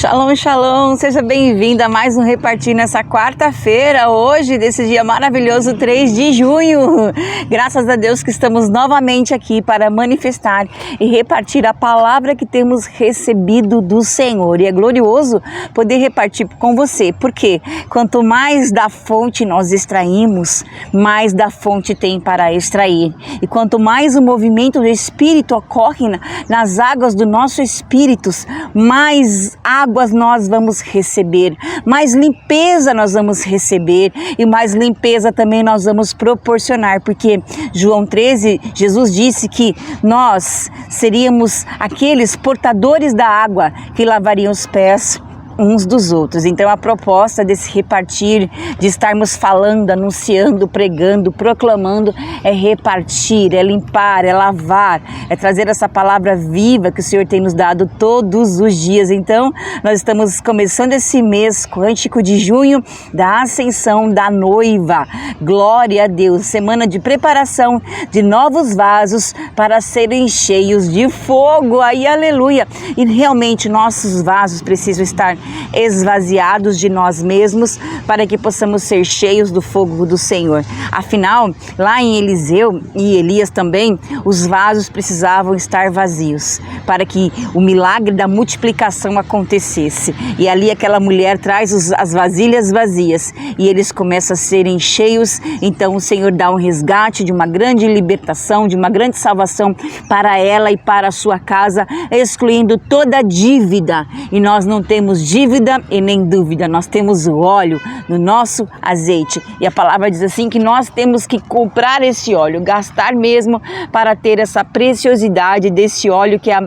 Shalom, shalom, seja bem-vindo a mais um Repartir nessa quarta-feira, hoje, desse dia maravilhoso, 3 de junho. Graças a Deus que estamos novamente aqui para manifestar e repartir a palavra que temos recebido do Senhor. E é glorioso poder repartir com você, porque quanto mais da fonte nós extraímos, mais da fonte tem para extrair. E quanto mais o movimento do Espírito ocorre nas águas do nosso Espírito, mais águas nós vamos receber, mais limpeza nós vamos receber e mais limpeza também nós vamos proporcionar, porque João 13, Jesus disse que nós seríamos aqueles portadores da água que lavariam os pés uns dos outros. Então a proposta desse repartir, de estarmos falando, anunciando, pregando, proclamando, é repartir, é limpar, é lavar, é trazer essa palavra viva que o Senhor tem nos dado todos os dias. Então nós estamos começando esse mês quântico de junho da ascensão da noiva. Glória a Deus, semana de preparação de novos vasos para serem cheios de fogo. Aí, aleluia! E realmente nossos vasos precisam estar esvaziados de nós mesmos para que possamos ser cheios do fogo do Senhor. Afinal, lá em Eliseu e Elias também, os vasos precisavam estar vazios para que o milagre da multiplicação acontecesse. E ali aquela mulher traz as vasilhas vazias e eles começam a serem cheios. Então o Senhor dá um resgate de uma grande libertação, de uma grande salvação para ela e para a sua casa, excluindo toda dívida. E nós não temos dívida e nem dúvida, nós temos o óleo no nosso azeite. E a palavra diz assim que nós temos que comprar esse óleo, gastar mesmo para ter essa preciosidade desse óleo que é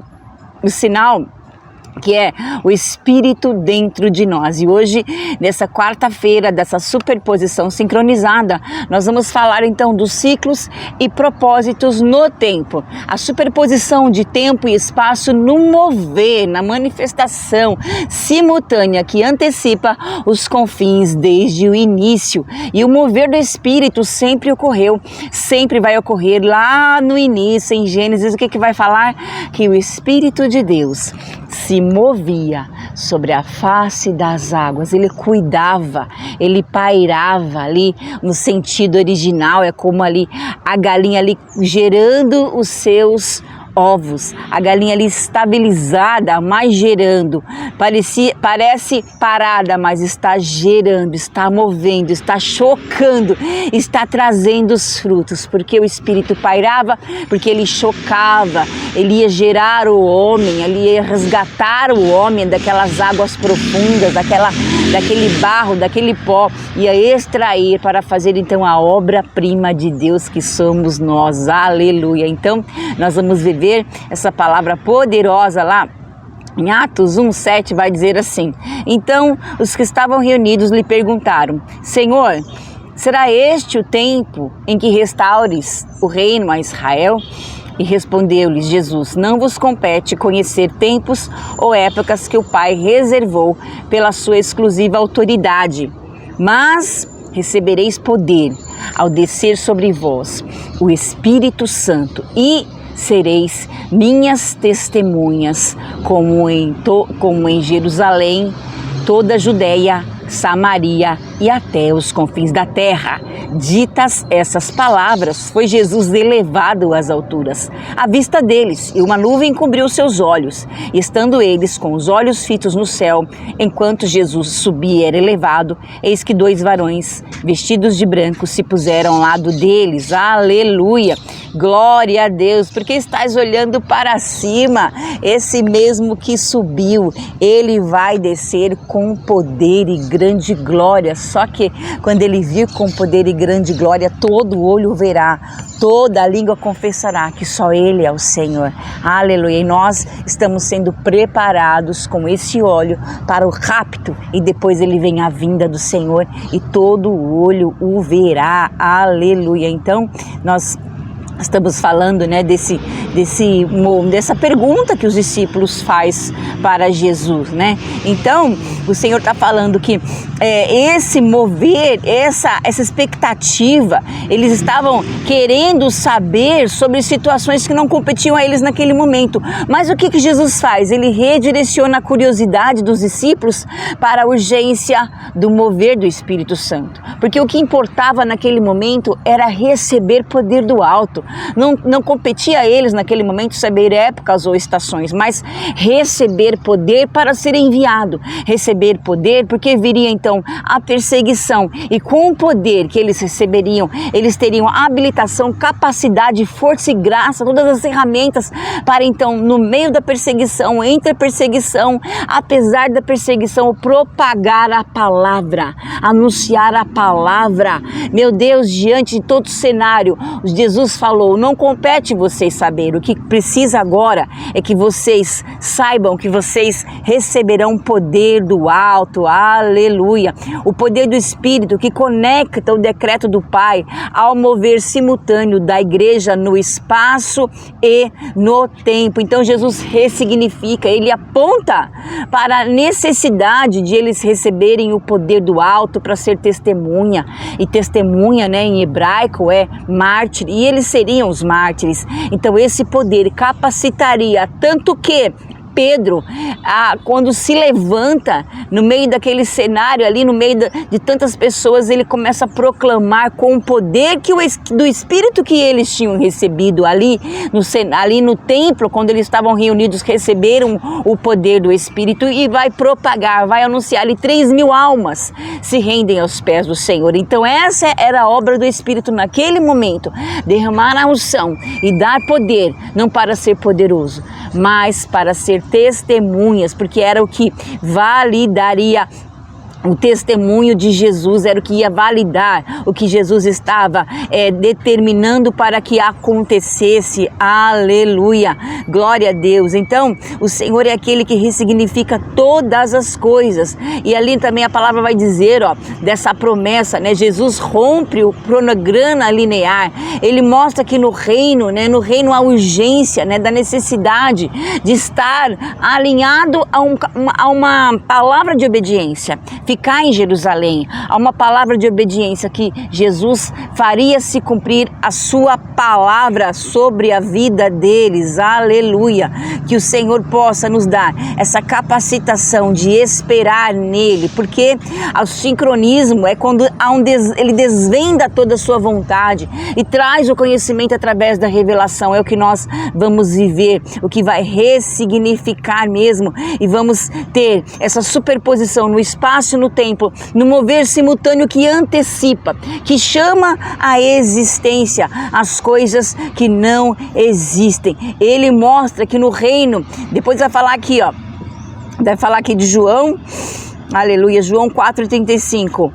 o sinal, que é o Espírito dentro de nós. E hoje, nessa quarta-feira, dessa superposição sincronizada, nós vamos falar então dos ciclos e propósitos no tempo. A superposição de tempo e espaço no mover, na manifestação simultânea que antecipa os confins desde o início. E o mover do Espírito sempre ocorreu, sempre vai ocorrer lá no início, em Gênesis. O que vai falar? Que o Espírito de Deus se movia sobre a face das águas, ele cuidava, ele pairava ali no sentido original, é como ali a galinha ali gerando os seus ovos, a galinha ali estabilizada, mas gerando, parece parada, mas está gerando, está movendo, está chocando, está trazendo os frutos, porque o Espírito pairava, porque ele chocava, ele ia gerar o homem, ele ia resgatar o homem daquelas águas profundas, daquele barro, daquele pó, ia extrair para fazer então a obra-prima de Deus que somos nós, aleluia. Então nós vamos viver essa palavra poderosa lá em Atos 1:7, vai dizer assim: então os que estavam reunidos lhe perguntaram: Senhor, será este o tempo em que restaures o reino a Israel? E respondeu-lhes Jesus: não vos compete conhecer tempos ou épocas que o Pai reservou pela sua exclusiva autoridade, mas recebereis poder ao descer sobre vós o Espírito Santo e sereis minhas testemunhas, como em Jerusalém, toda a Judéia, Samaria e até os confins da terra. Ditas essas palavras, foi Jesus elevado às alturas, à vista deles, e uma nuvem cobriu seus olhos. E estando eles com os olhos fitos no céu, enquanto Jesus subia e era elevado, eis que 2 varões, vestidos de branco, se puseram ao lado deles. Aleluia! Glória a Deus, porque estás olhando para cima. Esse mesmo que subiu, ele vai descer com poder e grande glória. Só que quando ele vir com poder e grande glória, todo olho verá, toda a língua confessará que só ele é o Senhor. Aleluia. E nós estamos sendo preparados com esse óleo para o rapto, e depois ele vem a vinda do Senhor e todo olho o verá. Aleluia. Então nós estamos falando, né, desse dessa pergunta que os discípulos faz para Jesus, né? Então, o Senhor está falando que esse mover, essa expectativa, eles estavam querendo saber sobre situações que não competiam a eles naquele momento. Mas o que Jesus faz? Ele redireciona a curiosidade dos discípulos para a urgência do mover do Espírito Santo. Porque o que importava naquele momento era receber poder do alto. Não competia a eles naquele momento saber épocas ou estações, mas receber poder para ser enviado. Receber poder porque viria então a perseguição. E com o poder que eles receberiam, eles teriam habilitação, capacidade, força e graça, todas as ferramentas para então, no meio da perseguição, entre a perseguição, apesar da perseguição, propagar a palavra, anunciar a palavra. Meu Deus, diante de todo o cenário, Jesus falou, não compete vocês saber, o que precisa agora é que vocês saibam que vocês receberão poder do alto, aleluia, o poder do Espírito que conecta o decreto do Pai ao mover simultâneo da igreja no espaço e no tempo. Então Jesus ressignifica, ele aponta para a necessidade de eles receberem o poder do alto para ser testemunha, e testemunha, né, em hebraico é mártir, e eles seriam os mártires. Então esse poder capacitaria, tanto que Pedro, quando se levanta no meio daquele cenário ali, no meio de tantas pessoas, ele começa a proclamar com o poder do Espírito que eles tinham recebido ali no templo, quando eles estavam reunidos, receberam o poder do Espírito e vai propagar, vai anunciar, e 3.000 almas se rendem aos pés do Senhor. Então essa era a obra do Espírito naquele momento, derramar a unção e dar poder, não para ser poderoso, mas para ser testemunhas, porque era o que validaria o testemunho de Jesus, era o que ia validar o que Jesus estava determinando para que acontecesse. Aleluia, glória a Deus. Então o Senhor é aquele que ressignifica todas as coisas, e ali também a palavra vai dizer, dessa promessa, né? Jesus rompe o cronograma linear, ele mostra que no reino, né, a urgência, né, da necessidade de estar alinhado a uma palavra de obediência, ficar em Jerusalém, há uma palavra de obediência que Jesus faria se cumprir a sua palavra sobre a vida deles, aleluia, que o Senhor possa nos dar essa capacitação de esperar nele, porque o sincronismo é quando ele desvenda toda a sua vontade e traz o conhecimento através da revelação, é o que nós vamos viver, o que vai ressignificar mesmo, e vamos ter essa superposição no espaço, no tempo, no mover simultâneo que antecipa, que chama à existência as coisas que não existem. Ele mostra que no reino, depois vai falar aqui de João, aleluia, João 4,35,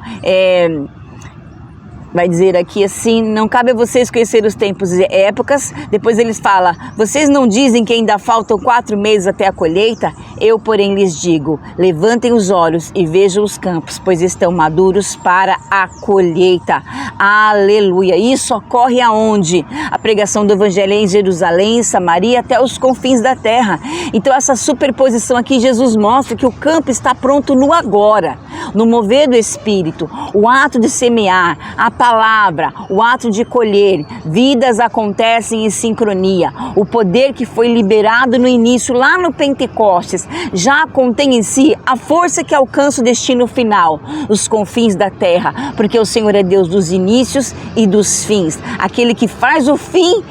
vai dizer aqui assim, não cabe a vocês conhecer os tempos e épocas. Depois eles falam, vocês não dizem que ainda faltam 4 meses até a colheita? Eu, porém, lhes digo, levantem os olhos e vejam os campos, pois estão maduros para a colheita. Aleluia. Isso ocorre aonde? A pregação do evangelho em Jerusalém, Samaria, até os confins da terra. Então essa superposição aqui, Jesus mostra que o campo está pronto no agora, no mover do Espírito, o ato de semear, a palavra, o ato de colher, vidas acontecem em sincronia. O poder que foi liberado no início, lá no Pentecostes, já contém em si a força que alcança o destino final, os confins da terra, porque o Senhor é Deus dos inícios e dos fins, aquele que faz o fim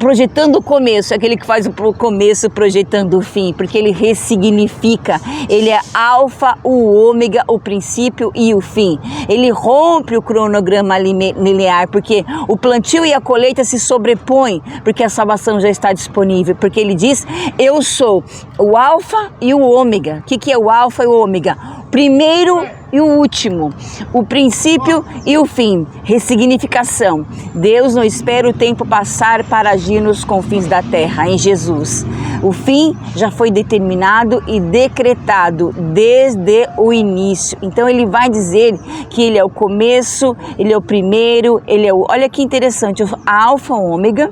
projetando o começo, aquele que faz o começo projetando o fim, porque ele ressignifica, ele é alfa, o ômega, o princípio e o fim. Ele rompe o cronograma linear, porque o plantio e a colheita se sobrepõem, porque a salvação já está disponível, porque ele diz, eu sou o alfa e o ômega. O que é o alfa e o ômega? Primeiro e o último, o princípio e o fim, ressignificação. Deus não espera o tempo passar para agir nos confins da terra, em Jesus. O fim já foi determinado e decretado desde o início. Então ele vai dizer que ele é o começo, ele é o primeiro, ele é o... Olha que interessante, a alfa, ômega,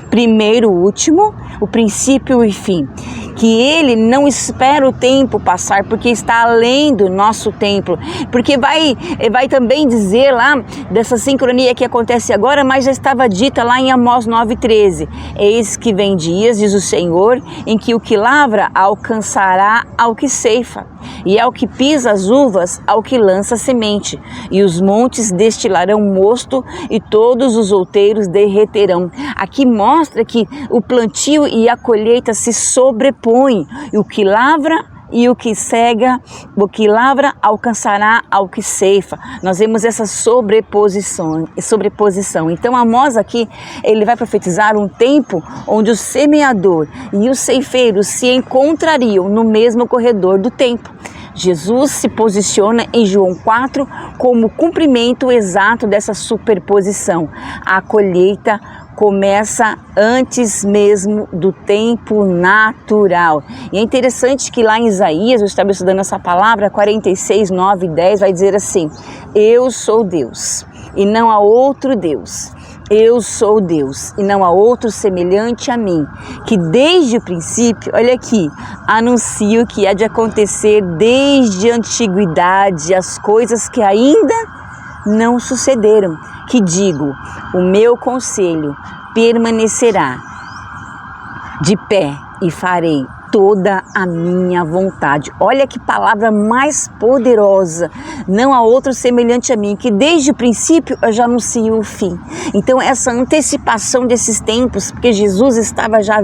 primeiro, último, o princípio e fim. Que ele não espera o tempo passar, porque está além do nosso tempo, porque vai também dizer lá dessa sincronia que acontece agora, mas já estava dita lá em Amós 9,13, eis que vem dias, diz o Senhor, em que o que lavra alcançará ao que ceifa, e ao que pisa as uvas, ao que lança semente, e os montes destilarão mosto, e todos os outeiros derreterão. Aqui mostra que o plantio e a colheita se sobrepõem, e o que lavra e o que cega, o que lavra alcançará ao que ceifa. Nós vemos essa sobreposição. Então Amós aqui, ele vai profetizar um tempo onde o semeador e o ceifeiro se encontrariam no mesmo corredor do tempo. Jesus se posiciona em João 4 como cumprimento exato dessa superposição. A colheita começa antes mesmo do tempo natural. E é interessante que lá em Isaías, eu estava estudando essa palavra, 46, 9 e 10, vai dizer assim: eu sou Deus e não há outro Deus. Eu sou Deus e não há outro semelhante a mim, que desde o princípio, olha aqui, anuncio que há de acontecer desde a antiguidade as coisas que ainda não sucederam, que digo, o meu conselho permanecerá de pé e farei toda a minha vontade. Olha que palavra mais poderosa. Não há outro semelhante a mim, que desde o princípio eu já anuncio o fim. Então essa antecipação desses tempos, porque Jesus estava já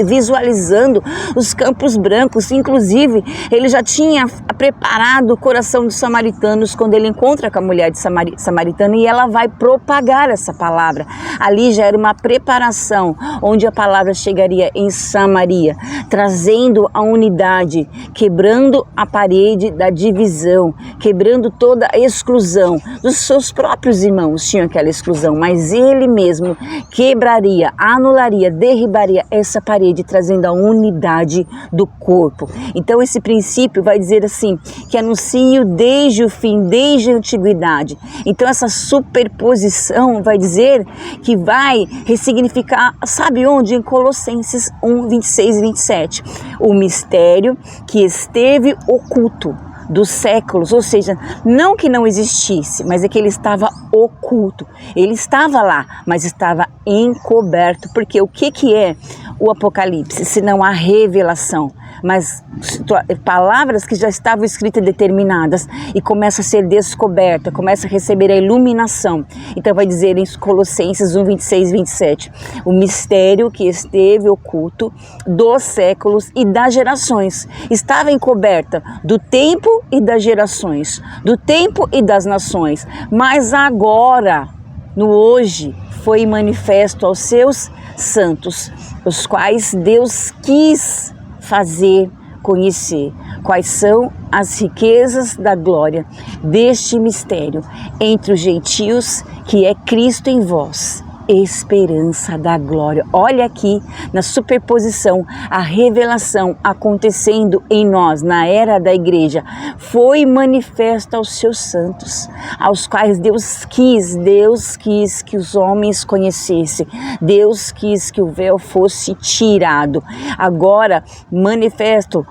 visualizando os campos brancos, inclusive ele já tinha preparado o coração dos samaritanos quando ele encontra com a mulher de samaritana e ela vai propagar essa palavra. Ali já era uma preparação, onde a palavra chegaria em Samaria, trazendo a unidade, quebrando a parede da divisão, quebrando toda a exclusão. Dos seus próprios irmãos tinha aquela exclusão, mas ele mesmo quebraria, anularia, derribaria essa parede, trazendo a unidade do corpo. Então esse princípio vai dizer assim, que anuncio desde o fim, desde a antiguidade. Então essa superposição vai dizer que vai ressignificar, sabe onde? Em Colossenses 1, 26 e 27. O mistério que esteve oculto dos séculos, ou seja, não que não existisse, mas é que ele estava oculto. Ele estava lá, mas estava encoberto, porque o que é o Apocalipse, se não a revelação? Mas palavras que já estavam escritas e determinadas e começa a ser descoberta, começa a receber a iluminação. Então vai dizer em Colossenses 1, 26 e 27, o mistério que esteve oculto dos séculos e das gerações, estava encoberta do tempo e das gerações, do tempo e das nações, mas agora, no hoje, foi manifesto aos seus santos, os quais Deus quis fazer conhecer quais são as riquezas da glória deste mistério entre os gentios, que é Cristo em vós, esperança da glória. Olha aqui na superposição, a revelação acontecendo em nós, na era da igreja, foi manifesta aos seus santos, aos quais Deus quis que os homens conhecessem, Deus quis que o véu fosse tirado. Agora manifesto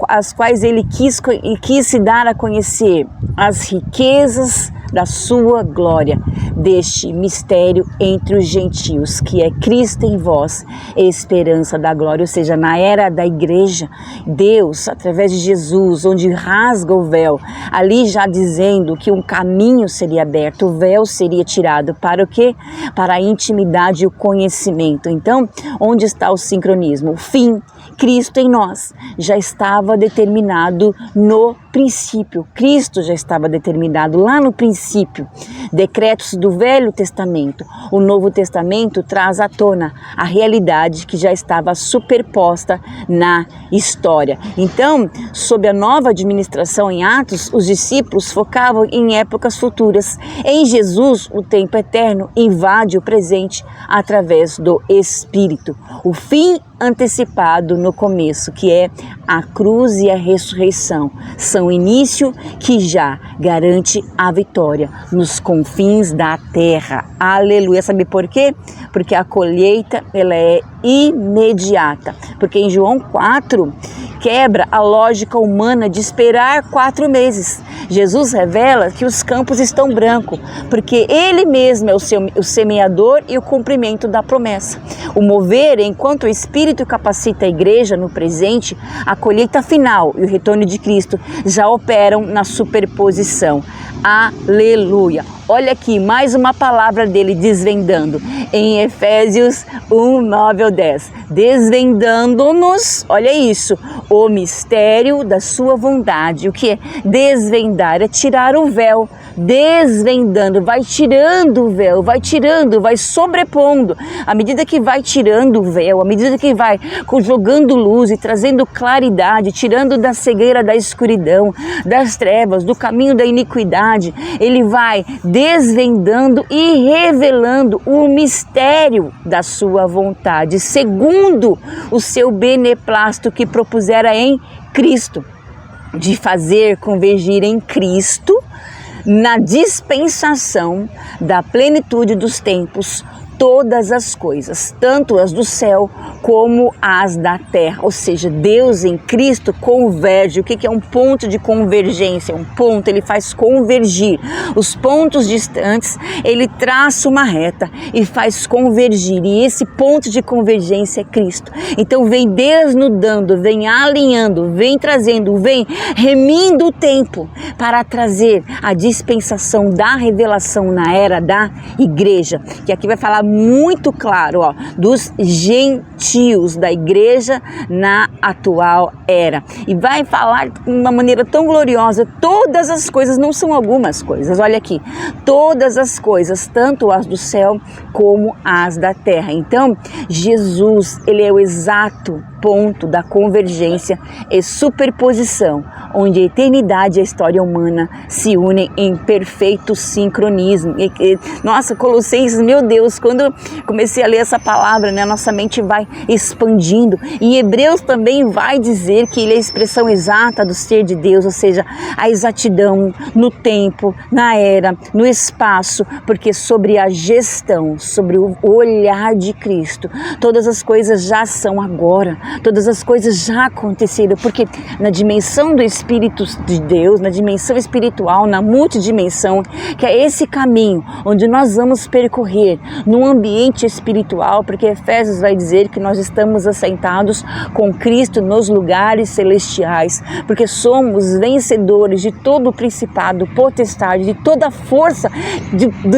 as quais ele quis se dar a conhecer, as riquezas da sua glória, deste mistério entre os gentios, que é Cristo em vós, esperança da glória. Ou seja, na era da igreja, Deus, através de Jesus, onde rasga o véu, ali já dizendo que um caminho seria aberto, o véu seria tirado, para o quê? Para a intimidade e o conhecimento. Então, onde está o sincronismo? O fim, Cristo em nós, já estava determinado no princípio. Cristo já estava determinado lá no princípio. Decretos do Velho Testamento. O Novo Testamento traz à tona a realidade que já estava superposta na história. Então, sob a nova administração em Atos, os discípulos focavam em épocas futuras. Em Jesus, o tempo eterno invade o presente através do Espírito. O fim antecipado no começo, que é a cruz e a ressurreição. São o início que já garante a vitória nos confins da terra. Aleluia. Sabe por quê? Porque a colheita ela é imediata. Porque em João 4 quebra a lógica humana de esperar 4 meses. Jesus revela que os campos estão brancos, porque Ele mesmo é o semeador e o cumprimento da promessa. O mover, enquanto o Espírito capacita a igreja no presente, a colheita final e o retorno de Cristo já operam na superposição. Aleluia! Olha aqui, mais uma palavra dele desvendando, em Efésios 1, 9 ao 10. Desvendando-nos, olha isso, o mistério da sua vontade. O que é desvendar? É tirar o véu. Desvendando, vai tirando o véu, vai tirando, vai sobrepondo. À medida que vai tirando o véu, à medida que vai jogando luz e trazendo claridade, tirando da cegueira, da escuridão, das trevas, do caminho da iniquidade, ele vai desvendando e revelando o mistério da sua vontade, segundo o seu beneplácito que propusera em Cristo, de fazer convergir em Cristo, na dispensação da plenitude dos tempos, todas as coisas, tanto as do céu como as da terra. Ou seja, Deus em Cristo converge. O que é um ponto de convergência? Um ponto, ele faz convergir. Os pontos distantes, ele traça uma reta e faz convergir. E esse ponto de convergência é Cristo. Então vem desnudando, vem alinhando, vem trazendo, vem remindo o tempo para trazer a dispensação da revelação na era da igreja. Que aqui vai falar muito claro, dos gentios da igreja na atual era. E vai falar de uma maneira tão gloriosa, todas as coisas, não são algumas coisas, olha aqui, todas as coisas, tanto as do céu como as da terra. Então, Jesus, ele é o exato ponto da convergência e superposição, onde a eternidade e a história humana se unem em perfeito sincronismo. Nossa, Colossenses, meu Deus, quando eu comecei a ler essa palavra, né, nossa mente vai expandindo. E Hebreus também vai dizer que ele é a expressão exata do ser de Deus, ou seja, a exatidão no tempo, na era, no espaço, porque sobre a gestão, sobre o olhar de Cristo, todas as coisas já são agora. Todas as coisas já aconteceram, porque na dimensão do Espírito de Deus, na dimensão espiritual, na multidimensão, que é esse caminho onde nós vamos percorrer num ambiente espiritual, porque Efésios vai dizer que nós estamos assentados com Cristo nos lugares celestiais, porque somos vencedores de todo o principado, potestade, de toda a força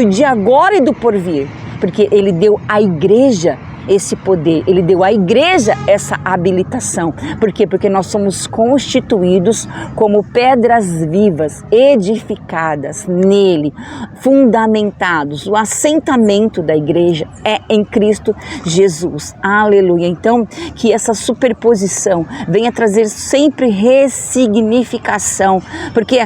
de agora e do porvir, porque Ele deu à igreja esse poder, ele deu à igreja essa habilitação. Por quê? Porque nós somos constituídos como pedras vivas, edificadas nele, fundamentados. O assentamento da igreja é em Cristo Jesus. Aleluia. Então, que essa superposição venha trazer sempre ressignificação. Porque,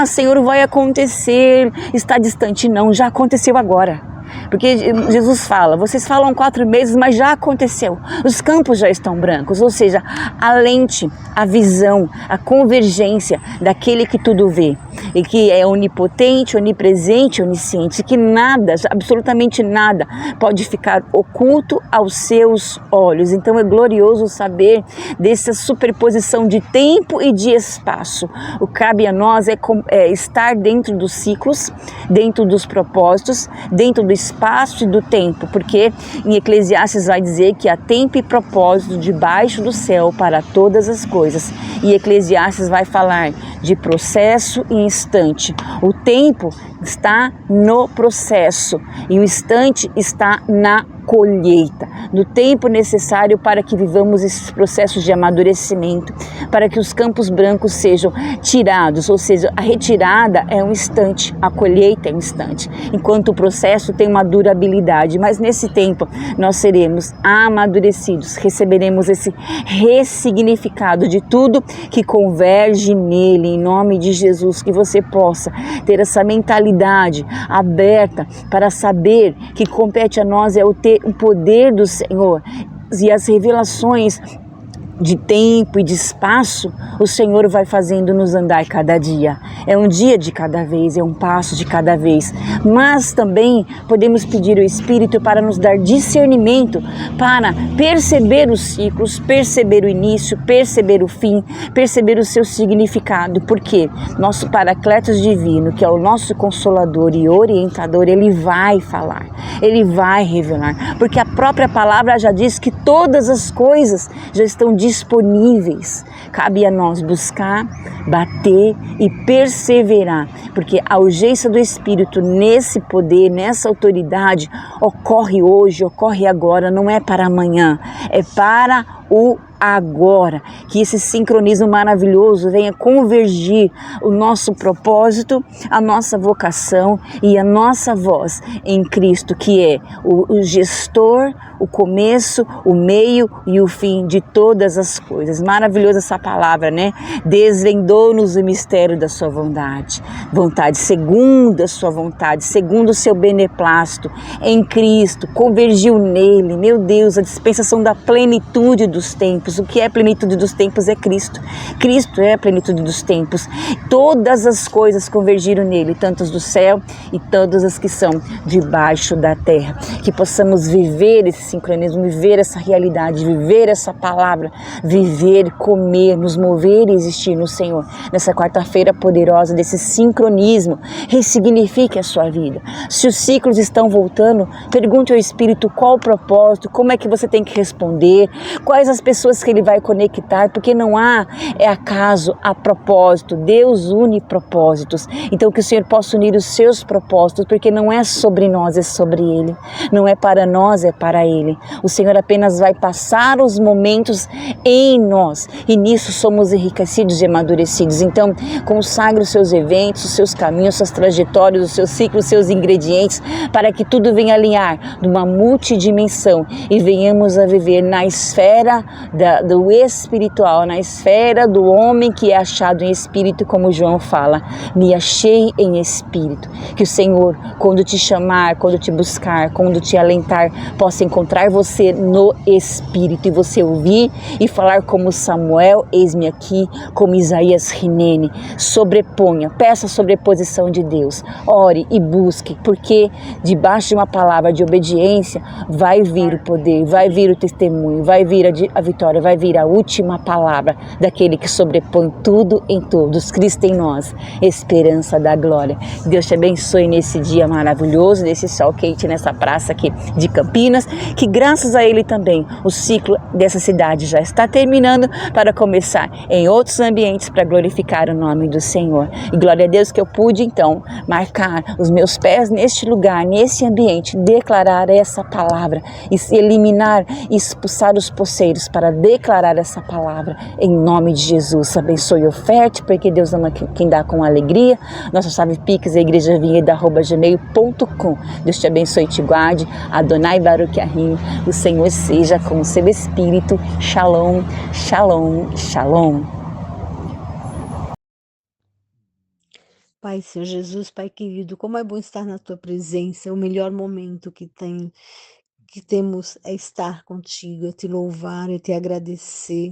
Senhor, vai acontecer, está distante. Não, já aconteceu agora. Porque Jesus fala, vocês falam 4 meses, mas já aconteceu. Os campos já estão brancos, ou seja, a lente, a visão, a convergência daquele que tudo vê. E que é onipotente, onipresente, onisciente, que nada, absolutamente nada, pode ficar oculto aos seus olhos. Então é glorioso saber dessa superposição de tempo e de espaço. O que cabe a nós é estar dentro dos ciclos, dentro dos propósitos, dentro do espaço e do tempo, porque em Eclesiastes vai dizer que há tempo e propósito debaixo do céu para todas as coisas. E Eclesiastes vai falar de processo e instante. O tempo está no processo e o instante está na colheita, no tempo necessário para que vivamos esses processos de amadurecimento, para que os campos brancos sejam tirados, ou seja, a retirada é um instante, a colheita é um instante, enquanto o processo tem uma durabilidade, mas nesse tempo nós seremos amadurecidos, receberemos esse ressignificado de tudo que converge nele, em nome de Jesus, que você possa ter essa mentalidade aberta para saber que compete a nós é o poder do Senhor e as revelações de tempo e de espaço, o Senhor vai fazendo-nos andar cada dia. É um dia de cada vez, é um passo de cada vez. Mas também podemos pedir ao Espírito para nos dar discernimento, para perceber os ciclos, perceber o início, perceber o fim, perceber o seu significado. Porque nosso Paracletos Divino, que é o nosso Consolador e orientador, ele vai falar, ele vai revelar. Porque a própria palavra já diz que todas as coisas já estão disponíveis. Cabe a nós buscar, bater e perseverar, porque a urgência do Espírito nesse poder, nessa autoridade, ocorre hoje, ocorre agora, não é para amanhã, é para o agora. Que esse sincronismo maravilhoso venha convergir o nosso propósito, a nossa vocação e a nossa voz em Cristo, que é o gestor, o começo, o meio e o fim de todas as coisas. Maravilhosa essa palavra, né? Desvendou-nos o mistério da sua vontade, segundo a sua vontade, segundo o seu beneplácito, em Cristo, convergiu nele. Meu Deus, a dispensação da plenitude dos tempos. O que é a plenitude dos tempos é Cristo. Cristo é a plenitude dos tempos. Todas as coisas convergiram nele, tantas do céu e todas as que são debaixo da terra. Que possamos viver esse sincronismo, viver essa realidade, viver essa palavra, viver, comer, nos mover e existir no Senhor. Nessa quarta-feira poderosa desse sincronismo, ressignifique a sua vida. Se os ciclos estão voltando, pergunte ao Espírito qual o propósito, como é que você tem que responder, quais as pessoas que ele vai conectar, porque não há acaso, há propósito. Deus une propósitos. Então que o Senhor possa unir os seus propósitos, porque não é sobre nós, é sobre Ele. Não é para nós, é para Ele. O Senhor apenas vai passar os momentos em nós e nisso somos enriquecidos e amadurecidos. Então consagre os seus eventos, os seus caminhos, suas trajetórias, os seus ciclos, os seus ingredientes, para que tudo venha alinhar numa multidimensão e venhamos a viver na esfera do espiritual, na esfera do homem que é achado em espírito, como João fala, me achei em espírito. Que o Senhor, quando te chamar, quando te buscar, quando te alentar, possa encontrar você no espírito e você ouvir e falar como Samuel, eis-me aqui, como Isaías Rinene, sobreponha, peça a sobreposição de Deus, ore e busque, porque debaixo de uma palavra de obediência vai vir o poder, vai vir o testemunho, vai vir a vitória, vai vir a última palavra daquele que sobrepõe tudo em todos, Cristo em nós, esperança da glória. Deus te abençoe nesse dia maravilhoso, nesse sol quente, nessa praça aqui de Campinas, que graças a Ele também o ciclo dessa cidade já está terminando para começar em outros ambientes para glorificar o nome do Senhor. E glória a Deus que eu pude então marcar os meus pés neste lugar, nesse ambiente, declarar essa palavra, e eliminar e expulsar os poceiros para declarar essa palavra em nome de Jesus. Abençoe e oferte, porque Deus ama quem dá com alegria. Nossa chave Pix é igrejavinheda@gmail.com. Deus te abençoe e te guarde. Adonai Baruch Ahim. O Senhor seja com o seu espírito. Shalom, shalom, shalom. Pai, Senhor Jesus, Pai querido, como é bom estar na Tua presença, o melhor momento que temos é estar contigo, é te louvar, é te agradecer.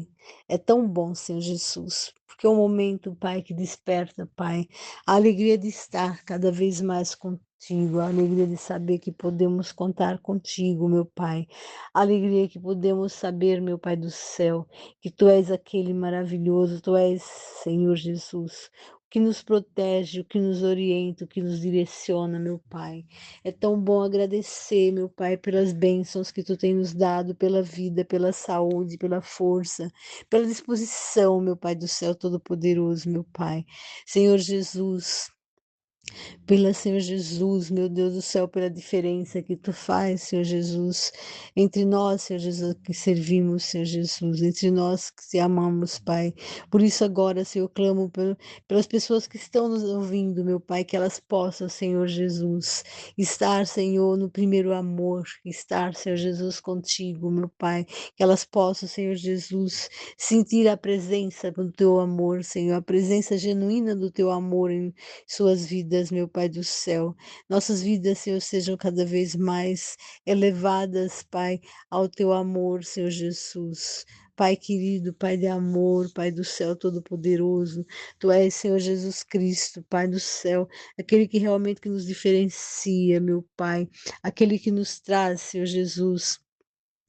É tão bom, Senhor Jesus, porque é um momento, Pai, que desperta, Pai, a alegria de estar cada vez mais contigo, a alegria de saber que podemos contar contigo, meu Pai, a alegria que podemos saber, meu Pai do céu, que Tu és aquele maravilhoso, Tu és, Senhor Jesus, o que nos protege, o que nos orienta, o que nos direciona, meu Pai. É tão bom agradecer, meu Pai, pelas bênçãos que Tu tem nos dado, pela vida, pela saúde, pela força, pela disposição, meu Pai do céu todo-poderoso, meu Pai. Senhor Jesus, pela Senhor Jesus, meu Deus do céu, pela diferença que Tu faz, Senhor Jesus, entre nós, Senhor Jesus, que servimos, Senhor Jesus, entre nós que te amamos, Pai. Por isso agora, Senhor, eu clamo pelas pessoas que estão nos ouvindo, meu Pai, que elas possam, Senhor Jesus, estar, Senhor, no primeiro amor, estar, Senhor Jesus, contigo, meu Pai, que elas possam, Senhor Jesus, sentir a presença do Teu amor, Senhor, a presença genuína do Teu amor em suas vidas, meu Pai do céu. Nossas vidas, Senhor, sejam cada vez mais elevadas, Pai, ao Teu amor, Senhor Jesus. Pai querido, Pai de amor, Pai do céu todo-poderoso, Tu és, Senhor Jesus Cristo, Pai do céu, aquele que realmente que nos diferencia, meu Pai, aquele que nos traz, Senhor Jesus,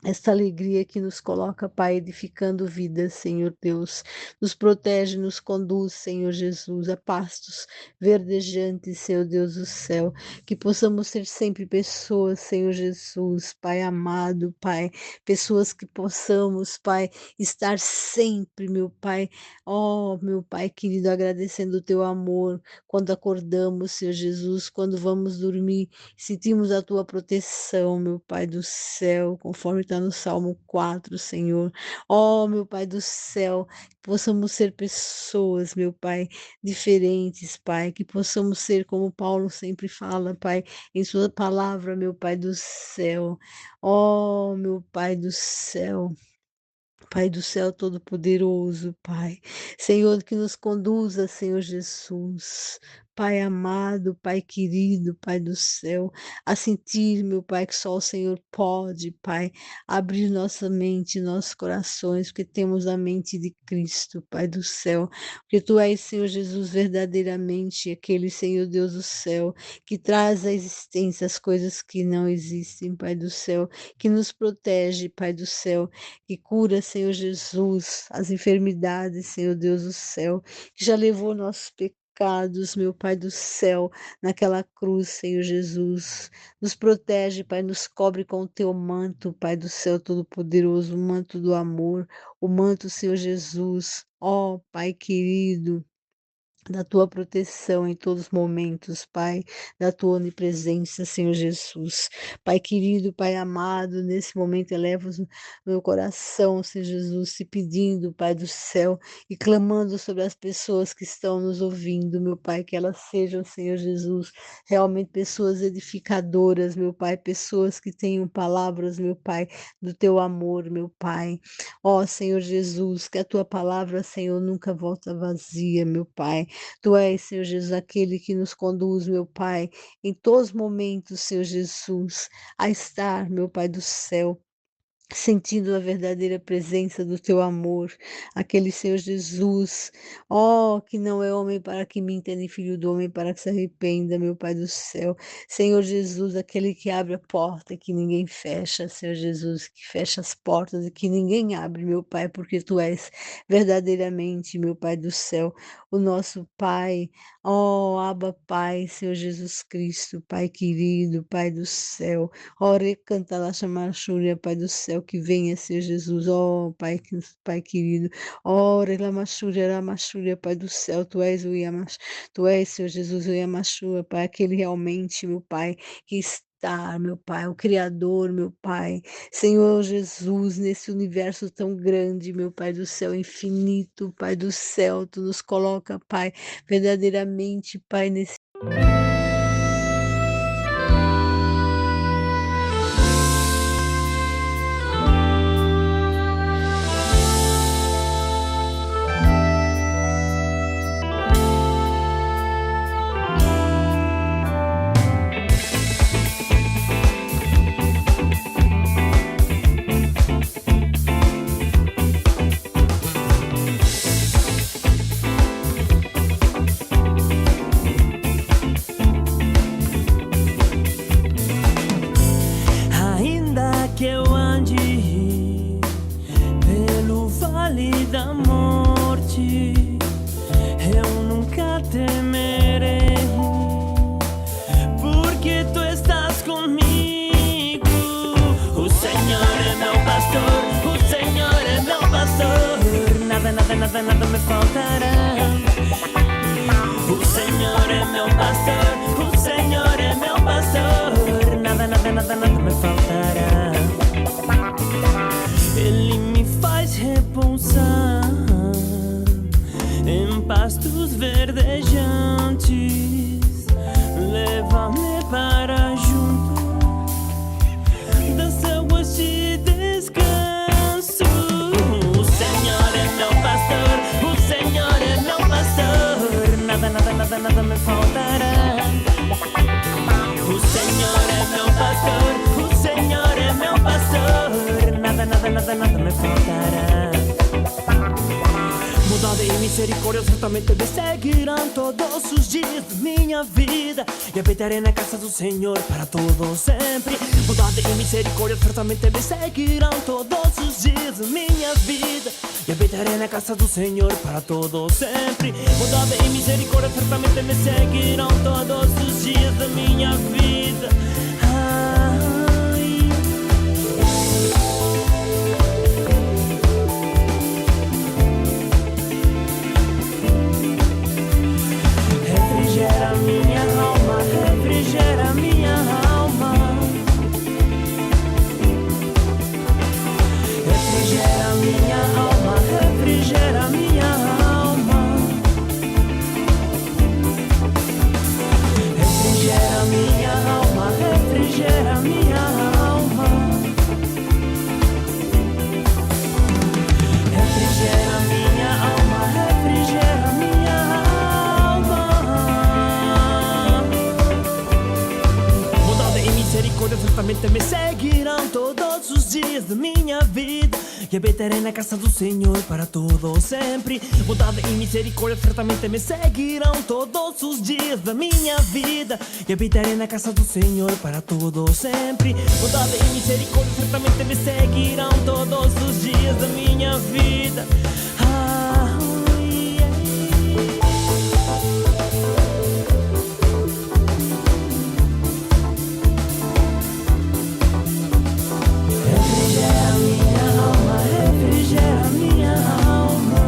esta alegria que nos coloca, Pai, edificando vidas, Senhor Deus. Nos protege, nos conduz, Senhor Jesus, a pastos verdejantes, Senhor Deus do céu. Que possamos ser sempre pessoas, Senhor Jesus, Pai amado, Pai. Pessoas que possamos, Pai, estar sempre, meu Pai. Oh, meu Pai querido, agradecendo o Teu amor quando acordamos, Senhor Jesus, quando vamos dormir. Sentimos a Tua proteção, meu Pai do céu, conforme está no Salmo 4, Senhor. Ó, meu Pai do céu, que possamos ser pessoas, meu Pai, diferentes, Pai, que possamos ser como Paulo sempre fala, Pai, em sua palavra, meu Pai do céu. Ó, meu Pai do céu. Pai do céu todo-poderoso, Pai. Senhor, que nos conduza, Senhor Jesus. Pai amado, Pai querido, Pai do céu, a sentir, meu Pai, que só o Senhor pode, Pai, abrir nossa mente, nossos corações, porque temos a mente de Cristo, Pai do céu, porque Tu és, Senhor Jesus, verdadeiramente aquele Senhor Deus do céu, que traz à existência as coisas que não existem, Pai do céu, que nos protege, Pai do céu, que cura, Senhor Jesus, as enfermidades, Senhor Deus do céu, que já levou nossos pecados, meu Pai do céu, naquela cruz, Senhor Jesus. Nos protege, Pai, nos cobre com o Teu manto, Pai do céu todo-poderoso, o manto do amor, o manto, Senhor Jesus. Ó, Pai querido, da Tua proteção em todos os momentos, Pai, da Tua onipresença, Senhor Jesus. Pai querido, Pai amado, nesse momento eleva o meu coração, Senhor Jesus, te pedindo, Pai do céu, e clamando sobre as pessoas que estão nos ouvindo, meu Pai, que elas sejam, Senhor Jesus, realmente pessoas edificadoras, meu Pai, pessoas que tenham palavras, meu Pai, do Teu amor, meu Pai. Ó, Senhor Jesus, que a Tua palavra, Senhor, nunca volta vazia, meu Pai. Tu és, Senhor Jesus, aquele que nos conduz, meu Pai, em todos os momentos, Senhor Jesus, a estar, meu Pai do céu, sentindo a verdadeira presença do Teu amor, aquele Senhor Jesus, ó, que não é homem para que minta, nem filho do homem para que se arrependa, meu Pai do céu. Senhor Jesus, aquele que abre a porta e que ninguém fecha, Senhor Jesus, que fecha as portas e que ninguém abre, meu Pai, porque Tu és verdadeiramente, meu Pai do céu, o nosso Pai. Ó, Abba Pai, Senhor Jesus Cristo, Pai querido, Pai do céu. Ore canta lá chamar Xúria, Pai do céu, que venha ser Jesus, ó Pai, Pai querido. Ore Lamachúria, Pai do céu, Tu és o Yamash, Tu és, Senhor Jesus, o Yamashua, Pai, aquele realmente, meu Pai, que está, meu Pai, o Criador, meu Pai, Senhor Jesus, nesse universo tão grande, meu Pai do céu, infinito, Pai do céu, Tu nos coloca, Pai, verdadeiramente, Pai, nesse ainda que eu ande pelo vale da morte, eu nunca temerei, porque Tu estás comigo. O Senhor é meu pastor, o Senhor é meu pastor, nada, nada, nada, nada me faltará. O Senhor é meu pastor, o Senhor é meu pastor, nada, nada, nada, nada me faltará. Ele me faz repousar em pastos verdejantes, leva-me para junto das águas de descanso. O Senhor é meu pastor, o Senhor é meu pastor, nada, nada, nada, nada me faltará. O Senhor é meu pastor, o Senhor é meu pastor, nada, nada, nada, nada me faltará. misericórdia certamente me seguirão todos os dias da minha vida, e habitarei na casa do Senhor para todo sempre. Bondade e misericórdia certamente me seguirão todos os dias da minha vida, e habitarei na casa do Senhor para todo sempre. Bondade e misericórdia certamente me seguirão todos os dias da minha vida. Refrigera minha alma, refrigera minha alma. Refrigera minha alma, refrigera minha alma. Refrigera minha alma, refrigera minha alma. Refrigera minha alma, refrigera minha alma. Bondade e misericórdia certamente me seguirão todos os dias da minha vida, e habitarei na casa do Senhor para todo sempre. Bondade e misericórdia certamente me seguirão todos os dias da minha vida, e habitarei na casa do Senhor para todo sempre. Bondade e misericórdia certamente me seguirão todos os dias da minha vida. Refrigera minha alma, refrigera minha alma.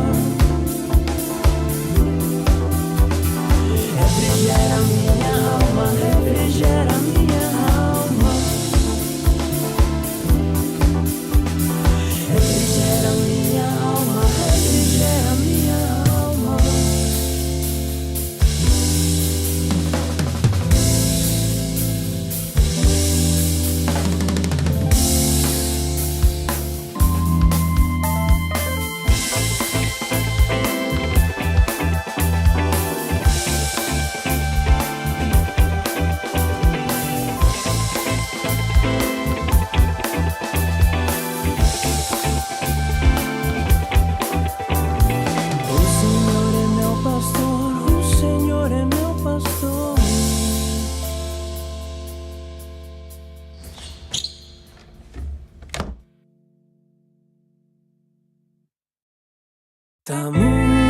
Refrigera minha alma, refrigera minha alma. Refrigera minha alma, refrigera minha alma. O Senhor é meu pastor, o Senhor é meu pastor.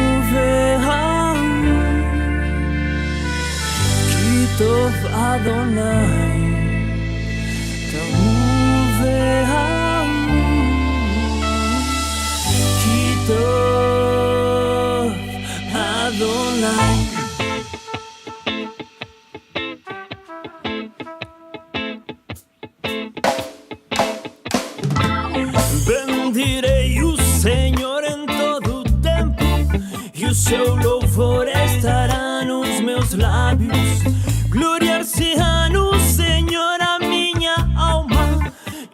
תמובהה כי טוב אדוני, תמובהה כי טוב אדוני. Bendirei o Senhor em todo o tempo, e o seu louvor estará nos meus lábios. Gloriar-se-á no Senhor a minha alma,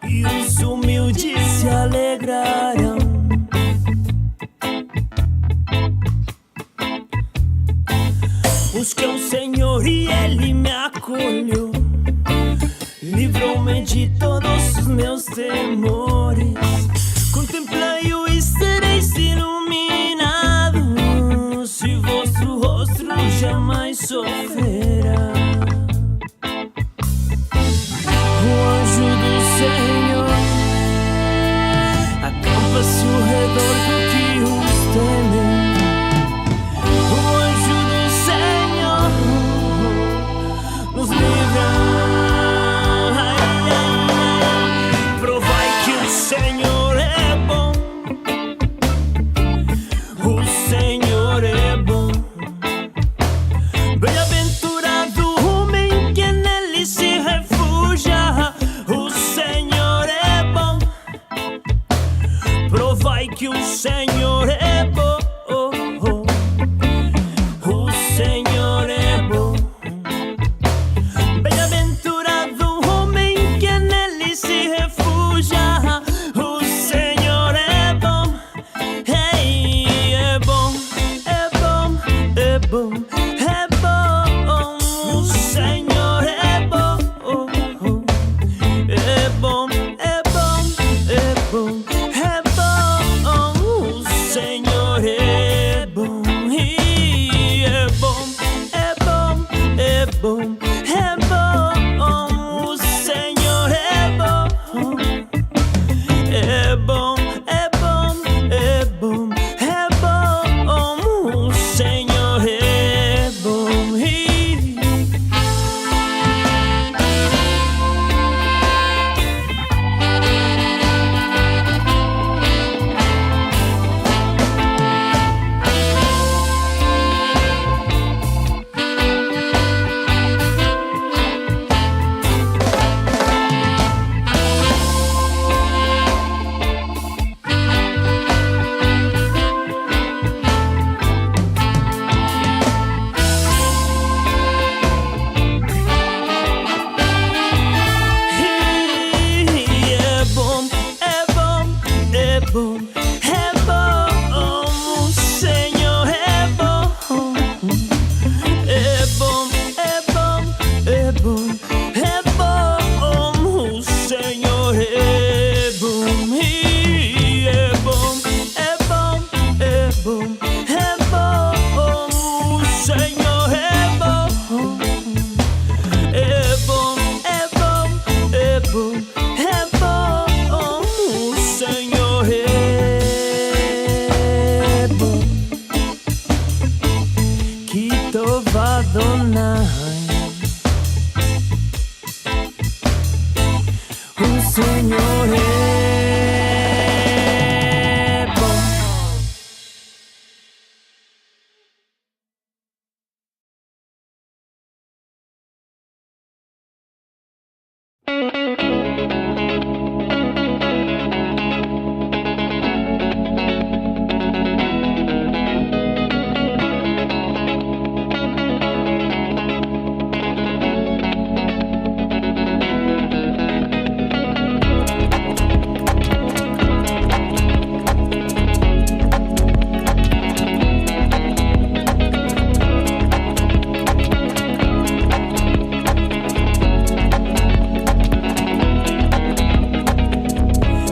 e os humildes se alegrarão. Busquei o Senhor e Ele me acolheu, livrou-me de todos os meus temores. Contemplai-o e sereis iluminados, e vosso rosto jamais sofrerá. O anjo do Senhor acampa-se ao redor do que os temem. O anjo do Senhor nos livra. Provai que o Senhor é bom, o Senhor é bom. Bem-aventurado o homem que nele se refugia, o Senhor é bom. Provai que o Senhor é bom, o Senhor é bom. Bem-aventurado o homem que nele se refugia, o Senhor é bom. Ei, é bom, é bom, é bom, é bom. O Senhor é bom, é bom, é bom, é bom, é bom. O Senhor Señor.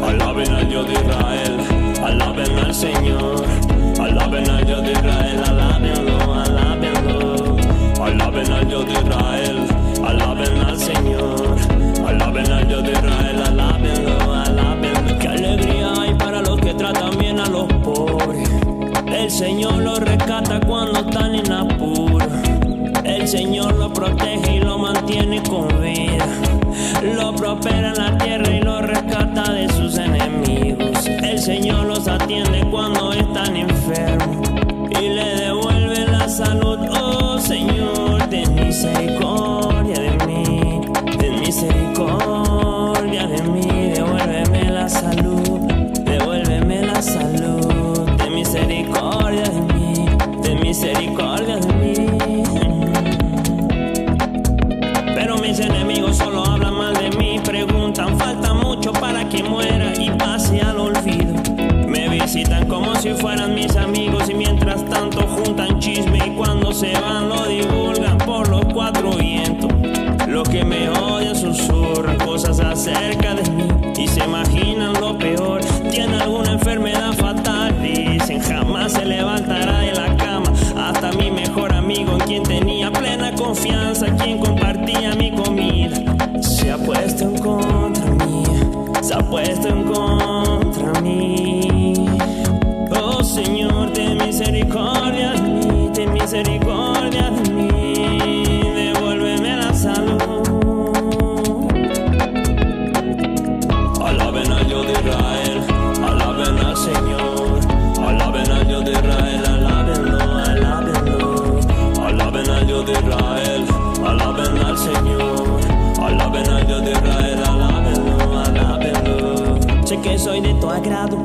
Alaben al Dios de Israel, alaben al Señor. Alaben al Dios de Israel, alábenlo, alábenlo. Alaben al Dios de Israel, alaben al Señor. Alaben al Dios de Israel, alábenlo, alábenlo. Qué alegría hay para los que tratan bien a los pobres. El Señor los rescata cuando están en apuro. El Señor lo protege y lo mantiene con vida. Lo prospera en la tierra y lo rescata de sus enemigos. El Señor los atiende cuando están enfermos y le devuelve la salud. Oh Señor, ten misericordia de mí, ten misericordia de mí. Devuélveme la salud, devuélveme la salud. Ten misericordia de mí, ten misericordia de mí. Pero mis enemigos solo hablan mal de mí, preguntan, falta mucho para que muera y pase al olvido. Me visitan como si fueran mis amigos y mientras tanto juntan chisme y cuando se van lo divulgan por los cuatro vientos. Los que me odian susurran cosas acerca de mí y se imaginan lo peor. Tiene alguna enfermedad fatal, dicen, jamás se levantará de la cama. Hasta mi mejor amigo, en quien tenía plena confianza, quien compartía mi comida, se ha puesto en contra mía, se ha puesto en contra mí. Oh Señor, ten misericordia de mí, ten misericordia de mí. Devuélveme la salud. Alaben al Dios de Israel, alaben al Señor. Alaben al Dios de Israel, alábenlo, alábenlo. Alaben al Dios de Israel, alaben al Señor. Alaben al Dios de Israel, alábenlo, alábenlo. Sé que soy de tu agrado,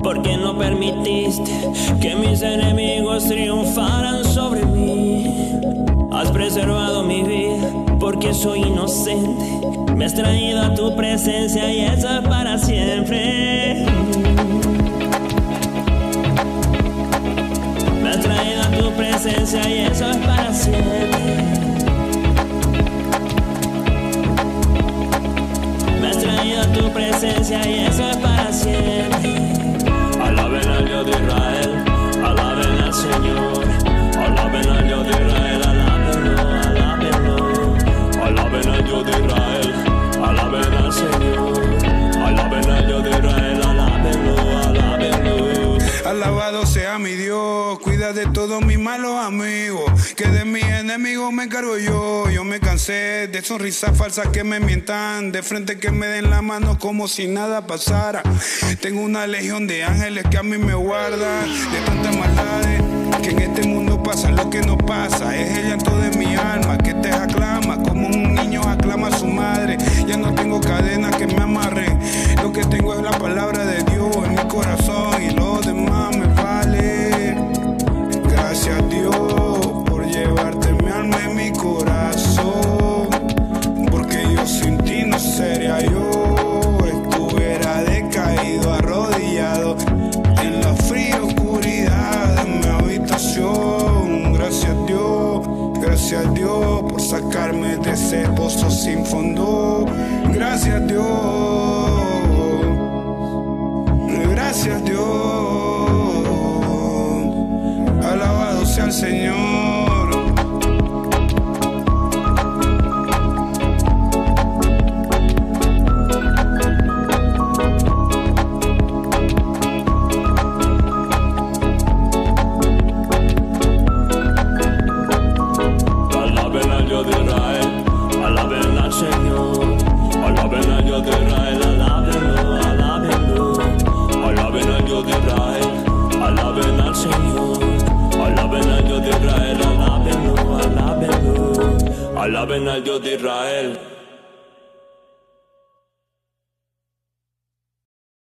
porque no permitiste que mis enemigos triunfaran sobre mí. Has preservado mi vida, porque soy inocente. Me has traído a tu presencia y eso es para siempre. Me has traído a tu presencia y eso es para siempre. Me has traído a tu presencia y eso es para siempre. Alaben al Dios de Israel, alaben al Señor. Alaben al Dios de Israel, alábenlo, alábenlo. Alaben al Dios de Israel, alaben al Señor. Alaben al Dios de Israel, alábenlo, alábenlo. Alabado sea mi Dios, cuida de todos mis malos amigos, que de mis enemigos me encargo yo. Yo me cansé de sonrisas falsas que me mientan, de frente que me den la mano como si nada pasara. Tengo una legión de ángeles que a mí me guardan de tantas maldades, que en este mundo pasa lo que no pasa. Es el llanto de mi alma que te aclama, como un niño aclama a su madre. Ya no tengo cadenas que me amarren, lo que tengo es la palabra de Dios en mi corazón y lo demás me vale. Gracias a Dios por llevarte mi alma y mi corazón, porque yo sin ti no sería yo. Estuviera decaído, arrodillado en la fría oscuridad de mi habitación. Gracias a Dios por sacarme de ese pozo sin fondo. Gracias a Dios. alaben al Dios de Israel.